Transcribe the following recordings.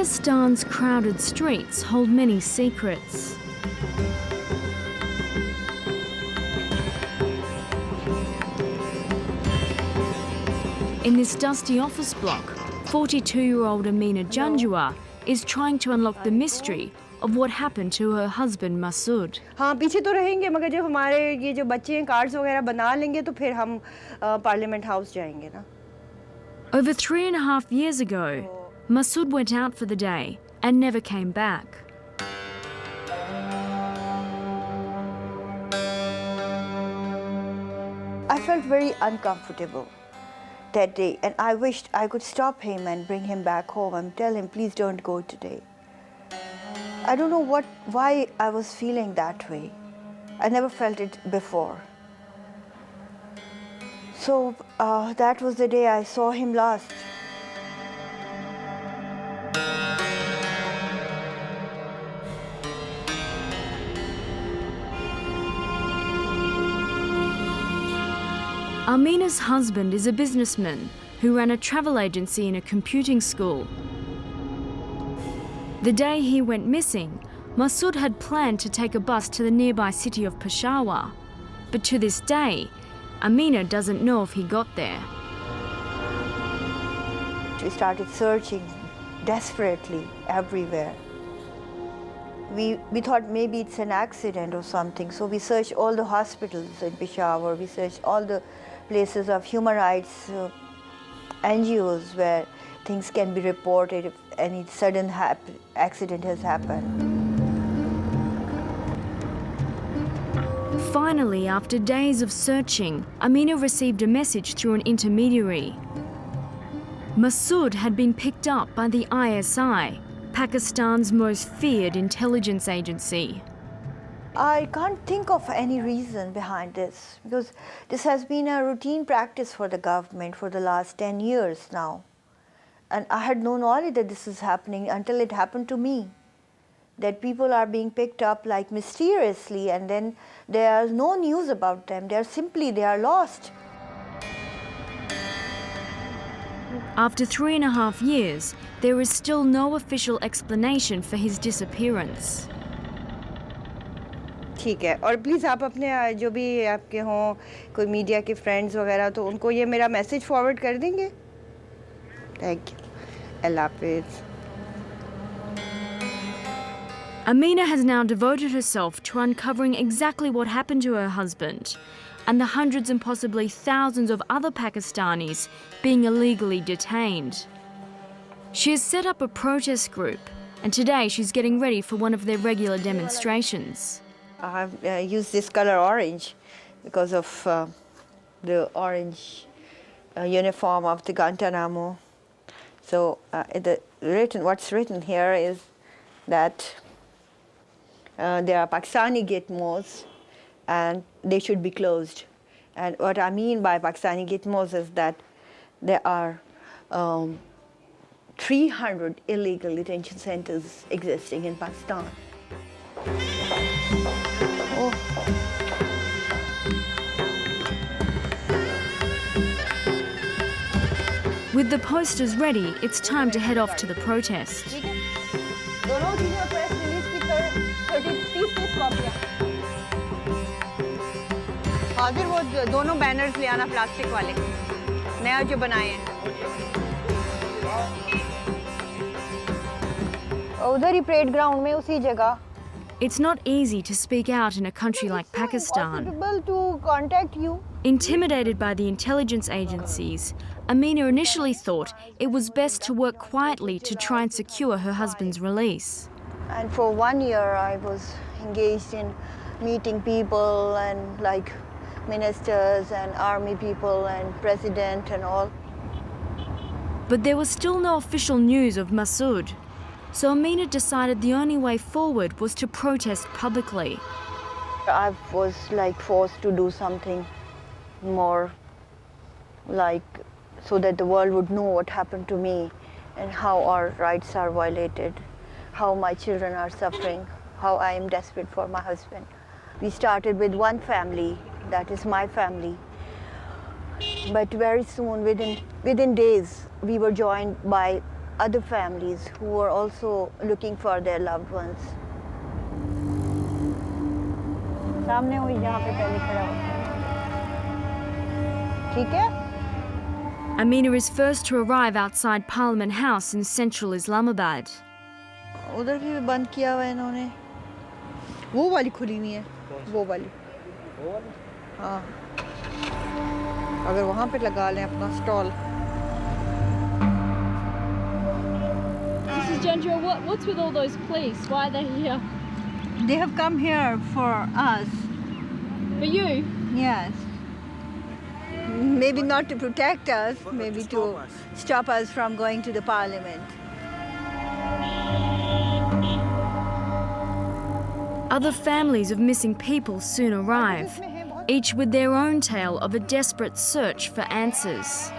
Pakistan's crowded streets hold many secrets. In this dusty office block, 42-year-old Amina Janjua is trying to unlock the mystery of what happened to her husband Masud. हाँ पीछे तो रहेंगे मगर जब हमारे ये जो बच्चे हैं कार्ड्स वगैरह बना लेंगे तो फिर हम पार्लियामेंट हाउस जाएंगे ना. Over 3.5 years ago, Masud went out for the day and never came back. I felt very uncomfortable that day, and I wished I could stop him and bring him back home and tell him, please don't go today. I don't know why I was feeling that way. I never felt it before. So that was the day I saw him last. Amina's husband is a businessman who ran a travel agency in a computing school. The day he went missing, Masud had planned to take a bus to the nearby city of Peshawar. But to this day, Amina doesn't know if he got there. We started searching desperately everywhere. We thought maybe it's an accident or something, so we searched all the hospitals in Peshawar, we searched all the places of human rights NGOs where things can be reported if any sudden accident has happened. Finally, after days of searching, Amina received a message through an intermediary. Masud had been picked up by the ISI, Pakistan's most feared intelligence agency. I can't think of any reason behind this because this has been a routine practice for the government for the last 10 years now. And I had no knowledge that this is happening until it happened to me. That people are being picked up like mysteriously and then there's no news about them. They are lost. After 3.5 years, there is still no official explanation for his disappearance. ठीक है और please आप अपने जो भी आपके हों कोई मीडिया के फ्रेंड्स वगैरह तो उनको ये मेरा मैसेज फॉरवर्ड कर देंगे. Thank you. अल्लाह हाफिज़. Amina has now devoted herself to uncovering exactly what happened to her husband and the hundreds and possibly thousands of other Pakistanis being illegally detained. She has set up a protest group and today she's getting ready for one of their regular demonstrations. I have used this color orange because of the orange uniform of the Guantanamo. So what's written here is that there are Pakistani gitmos and they should be closed. And what I mean by Pakistani gitmos is that there are 300 illegal detention centers existing in Pakistan. Oh. With the posters ready, it's time to head off to the protest. हाजिर वो दोनों banners ले आना plastic वाले नया जो बनाए हैं उधर ही परेड ग्राउंड में उसी जगह. It's not easy to speak out in a country like Pakistan. To contact you. Intimidated by the intelligence agencies, Amina initially thought it was best to work quietly to try and secure her husband's release. And for 1 year I was engaged in meeting people and like ministers and army people and president and all. But there was still no official news of Masud. So Amina decided the only way forward was to protest publicly. I was like forced to do something more like so that the world would know what happened to me and how our rights are violated, how my children are suffering, how I am desperate for my husband. We started with one family, that is my family. But very soon, within days, we were joined by other families who are also looking for their loved ones. सामने वही जहाँ पे पहले खड़ा होता है, ठीक है? Amina is first to arrive outside Parliament House in central Islamabad. उधर भी बंद किया हुआ है इन्होंने, वो वाली खुली हुई है, वो वाली, हाँ, अगर वहाँ पे लगा लें अपना stall. Mrs. Jandra, what's with all those police? Why are they here? They have come here for us. For you? Yes. Maybe not to protect us, maybe to stop us from going to the parliament. Other families of missing people soon arrive, each with their own tale of a desperate search for answers.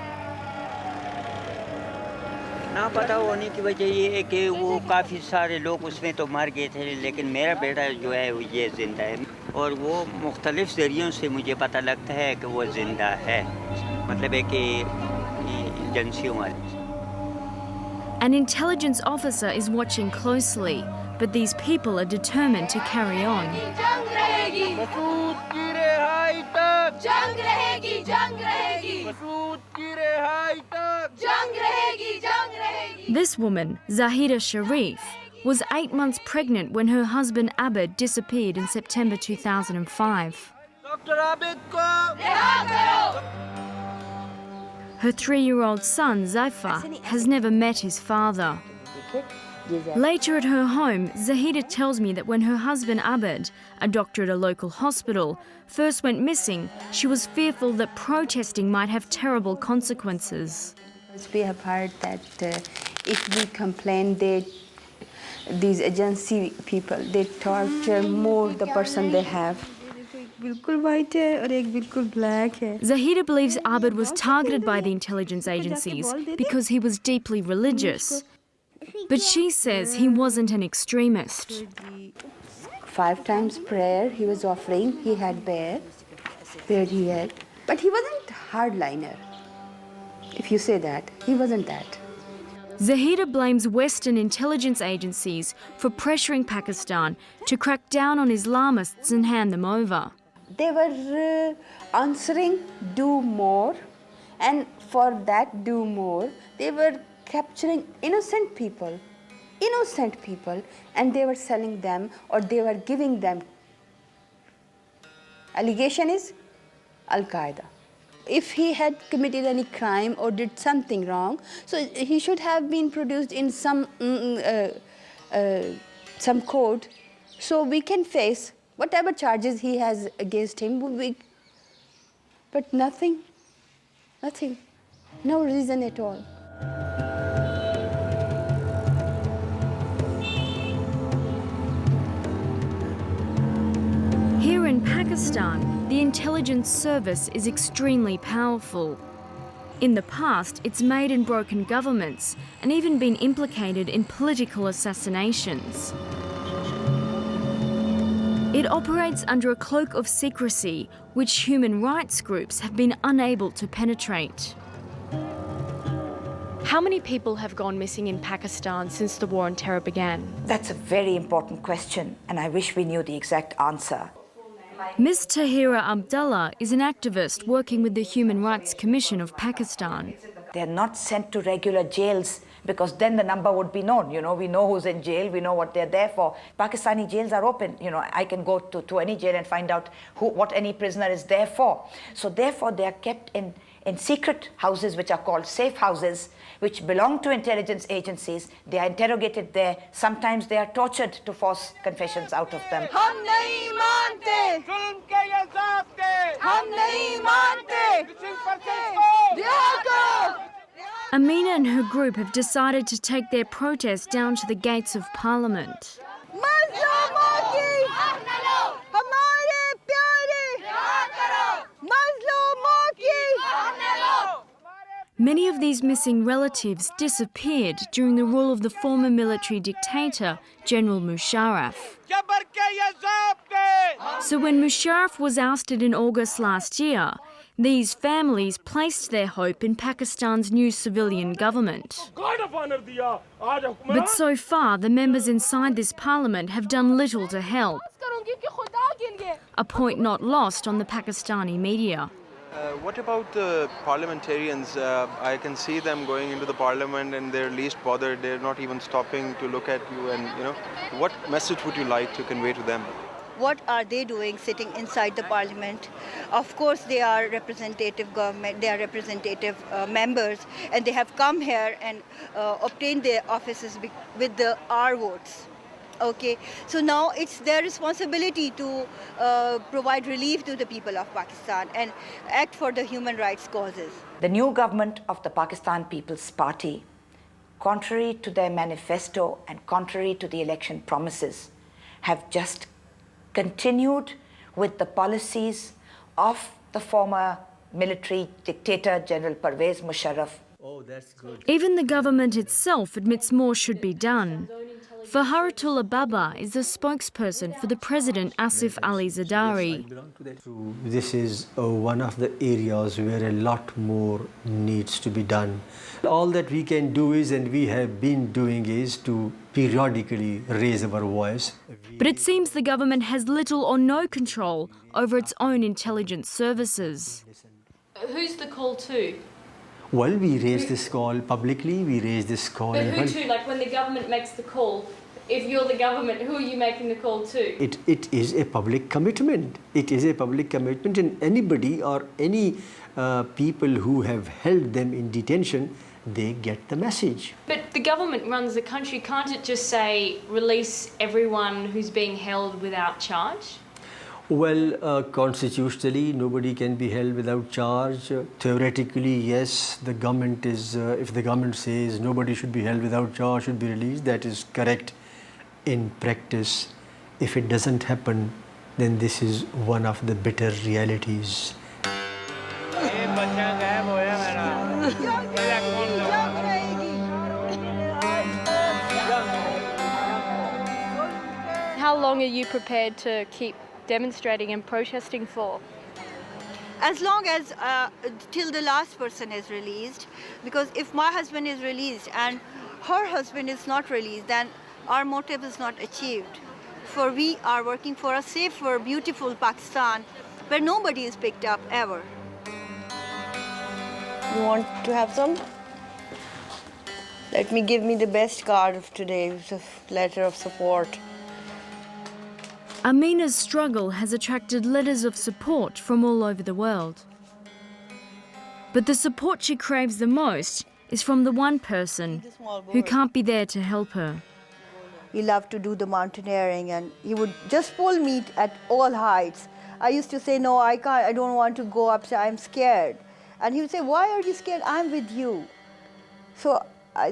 ना पता होने की वजह ये है कि वो काफ़ी सारे लोग उसमें तो मर गए थे, लेकिन मेरा बेटा जो है वो ये ज़िंदा है और वो मुख्तलिफ ज़रियों से मुझे पता लगता है कि वो ज़िंदा है, मतलब है कि एजेंसियों वाले. An intelligence officer is watching closely, but these people are determined to carry on. जंग रहेगी, मसूद की रिहाई तक, जंग रहेगी, जंग रहेगी, मसूद की रिहाई तक, जंग रहेगी, जंग रहेगी. This woman, Zahida Sharif, was 8 months pregnant when her husband Abid disappeared in September 2005. Doctor Abid को रिहा करो. Her 3-year-old son, Zaifa, has never met his father. Later at her home, Zahida tells me that when her husband Abid, a doctor at a local hospital, first went missing, she was fearful that protesting might have terrible consequences. We have heard that if we complain, these agency people, they torture more the person they have. Zahida believes Abid was targeted by the intelligence agencies because he was deeply religious. But she says he wasn't an extremist. 5 times prayer he was offering, he had bear he had. But he wasn't hardliner. If you say that, he wasn't that. Zahida blames Western intelligence agencies for pressuring Pakistan to crack down on Islamists and hand them over. They were answering, do more, and for that do more, they were capturing innocent people, and they were selling them or they were giving them. Allegation is Al-Qaeda. If he had committed any crime or did something wrong, so he should have been produced in some court, so we can face whatever charges he has against him. But nothing, no reason at all. Here in Pakistan, the intelligence service is extremely powerful. In the past, it's made and broken governments and even been implicated in political assassinations. It operates under a cloak of secrecy, which human rights groups have been unable to penetrate. How many people have gone missing in Pakistan since the war on terror began? That's a very important question, and I wish we knew the exact answer. Ms. Tahira Abdullah is an activist working with the Human Rights Commission of Pakistan. They're not sent to regular jails because then the number would be known. You know, we know who's in jail, we know what they're there for. Pakistani jails are open. You know, I can go to any jail and find out what any prisoner is there for. So therefore, they are kept in secret houses, which are called safe houses, which belong to intelligence agencies. They are interrogated there. Sometimes they are tortured to force confessions out of them. हम नहीं मानते, जुल्म के ये ज़ाब्ते, हम नहीं मानते, रिहा करो. Amina and her group have decided to take their protest down to the gates of Parliament. Many of these missing relatives disappeared during the rule of the former military dictator, General Musharraf. So when Musharraf was ousted in August last year, These families placed their hope in Pakistan's new civilian government. But so far, the members inside this parliament have done little to help, a point not lost on the Pakistani media. What about the parliamentarians? I can see them going into the parliament and they're least bothered. They're not even stopping to look at you. And, what message would you like to convey to them? What are they doing sitting inside the parliament? Of course, they are representative government, they are representative members, and they have come here and obtained their offices with our votes. Okay, so now it's their responsibility to provide relief to the people of Pakistan and act for the human rights causes. The new government of the Pakistan People's Party, contrary to their manifesto and contrary to the election promises, have just continued with the policies of the former military dictator General Pervez Musharraf. Oh, that's good. Even the government itself admits more should be done. Faharatullah Baba is the spokesperson for the President Asif Ali Zardari. This is one of the areas where a lot more needs to be done. All that we can do is, and we have been doing, is to periodically raise our voice. But it seems the government has little or no control over its own intelligence services. Who's the call to? Well, we raise this call publicly, we raise this call... But who to? Like when the government makes the call, if you're the government, who are you making the call to? It is a public commitment. It is a public commitment, and anybody or any people who have held them in detention, they get the message. But the government runs the country. Can't it just say, release everyone who's being held without charge? Well, constitutionally, nobody can be held without charge. Theoretically, yes, the government is, if the government says nobody should be held without charge, should be released, that is correct. In practice, if it doesn't happen, then this is one of the bitter realities. How long are you prepared to keep demonstrating and protesting for? As long as till the last person is released, because if my husband is released and her husband is not released, then our motive is not achieved. For we are working for a safer, beautiful Pakistan where nobody is picked up ever. You want to have some? Let me give me the best card of today, it's a letter of support. Amina's struggle has attracted letters of support from all over the world. But the support she craves the most is from the one person who can't be there to help her. He loved to do the mountaineering and he would just pull me at all heights. I used to say, no, I can't, I don't want to go up, I'm scared. And he would say, why are you scared? I'm with you. So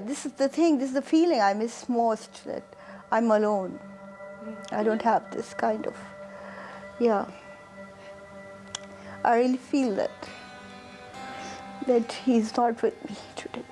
this is the thing, this is the feeling I miss most, that I'm alone. I don't have this kind of, I really feel that he's not with me today.